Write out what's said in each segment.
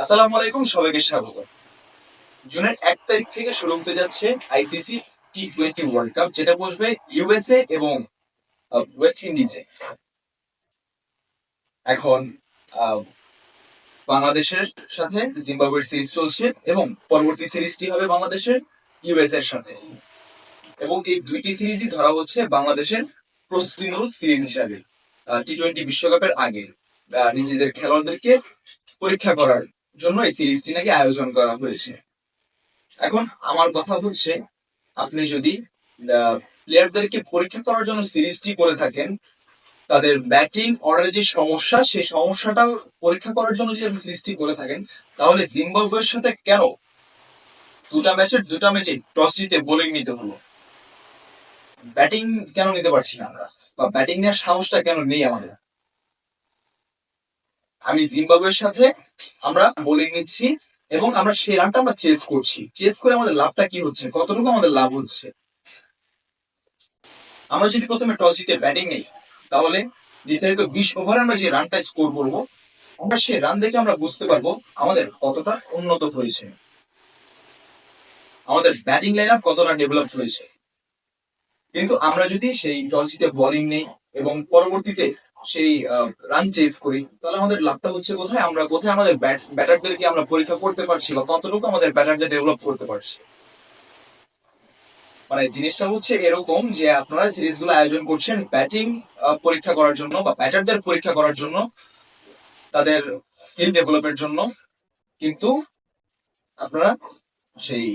আসসালামু আলাইকুম, সবাইকে স্বাগত। জুনের 1 তারিখ থেকে শুরু হতে যাচ্ছে আইসিসি টি-20 ওয়ার্ল্ড কাপ, যেটা বসবে ইউএসএ এবং ওয়েস্ট ইন্ডিজে। এখন আহ, বাংলাদেশের সাথে জিম্বাবুয়ের সিরিজ চলছে এবং পরবর্তী সিরিজটি হবে বাংলাদেশের ইউএসএ এর সাথে। এবং এই দুইটি সিরিজই ধরা হচ্ছে বাংলাদেশের প্রস্তুতিমূলক সিরিজ হিসাবে টি-20 বিশ্বকাপের আগে নিজেদের খেলোয়াড়দেরকে পরীক্ষা করার জন্য এই সিরিজটি নাকি আয়োজন করা হয়েছে। এখন আমার কথা হচ্ছে, আপনি যদি প্লেয়ারদেরকে পরীক্ষা করার জন্য সিরিজটি করে থাকেন, তাদের ব্যাটিং অর্ডারে যে সমস্যা, সেই সমস্যাটা পরীক্ষা করার জন্য যদি আপনি সিরিজটি করে থাকেন, তাহলে জিম্বাবুয়ের সাথে কেন দুটা ম্যাচে টস জিতে বোলিং নিতে হলো? ব্যাটিং কেন নিতে পারছি না আমরা, বা ব্যাটিং নেওয়ার সাহসটা কেন নেই আমাদের? আমি জিম্বাবুয়ের সাথে আমরা বোলিং নিচ্ছি এবং আমরা সেই রানটা আমরা চেস করছি। চেস করে আমাদের লাভটা কি হচ্ছে, কতটুকু আমাদের লাভ হচ্ছে? আমরা যদি প্রথমে টস জিতে ব্যাটিং নেই, তাহলে নির্ধারিত 20 ওভারে আমরা যে রানটা স্কোর করবো, আমরা সেই রান দেখে আমরা বুঝতে পারবো আমাদের কতটা উন্নত হয়েছে, আমাদের ব্যাটিং লাইন আপ কতটা ডেভেলপ হয়েছে। কিন্তু আমরা যদি সেই টস জিতে বোলিং নেই এবং পরবর্তীতে সেই রান চেস করি, তাহলে আমাদের লাভটা হচ্ছে কোথায়? আমরা কোথায় আমাদের ব্যাটারদেরকে আমরা পরীক্ষা করতে পারছি, বা কতটুকু আমাদের ব্যাটারদের ডেভেলপ করতে পারছি। মানে জিনিসটা হচ্ছে এরকম যে আপনারা সিরিজ গুলো আয়োজন করছেন ব্যাটিং পরীক্ষা করার জন্য, বা ব্যাটারদের পরীক্ষা করার জন্য, তাদের স্কিল ডেভেলপের জন্য, কিন্তু আপনারা সেই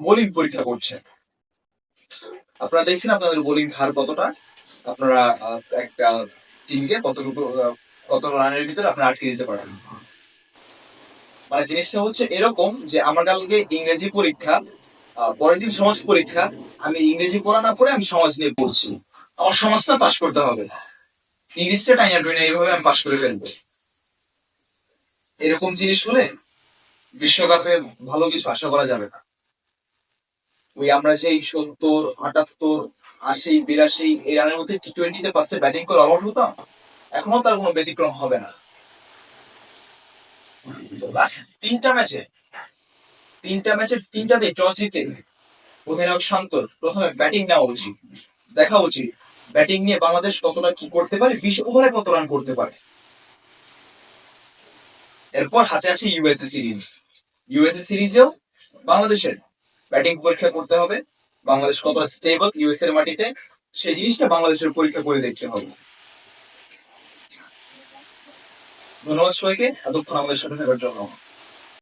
বোলিং পরীক্ষা করছেন। আপনারা দেখছেন আপনাদের বোলিং ধার কতটা, আপনারা একটা টিমকে কতটুকু কত রানের ভিতরে আপনারা আটকে দিতে পারেন। মানে জিনিসটা হচ্ছে এরকম যে আমার কালকে ইংরেজি পরীক্ষা, পরের দিন সমাজ পরীক্ষা, আমি ইংরেজি পড়া না পড়ে আমি সমাজ নিয়ে পড়ছি, আমার সমাজটা পাশ করতে হবে, ইংলিশটা টাইনা টুইনা এইভাবে আমি পাশ করে ফেলবো। এরকম জিনিস হলে বিশ্বকাপে ভালো কিছু আশা করা যাবে না। ওই আমরা সেই 70, 78, 80, 82 এই রানের মধ্যে টি-20 ফার্স্টে ব্যাটিং করে অল আউট হতাম, এখনো তার কোনো ব্যতিক্রম হবে না। লাস্ট তিনটা ম্যাচের তিনটাতে টস জিতে অধিনায়ক শান্তর প্রথমে ব্যাটিং নেওয়া উচিত, দেখা উচিত ব্যাটিং নিয়ে বাংলাদেশ কতটা কি করতে পারে, 20 ওভারে কত রান করতে পারে। এরপর হাতে আছে ইউএসএ সিরিজেও বাংলাদেশের ব্যাটিং পরীক্ষা করতে হবে, বাংলাদেশ কতটা স্টেবল ইউএস এর মাটিতে, সেই জিনিসটা বাংলাদেশের পরীক্ষা করে দেখতে হবে। ধন্যবাদ সবাইকে এতক্ষণ আমাদের সাথে থাকার জন্য।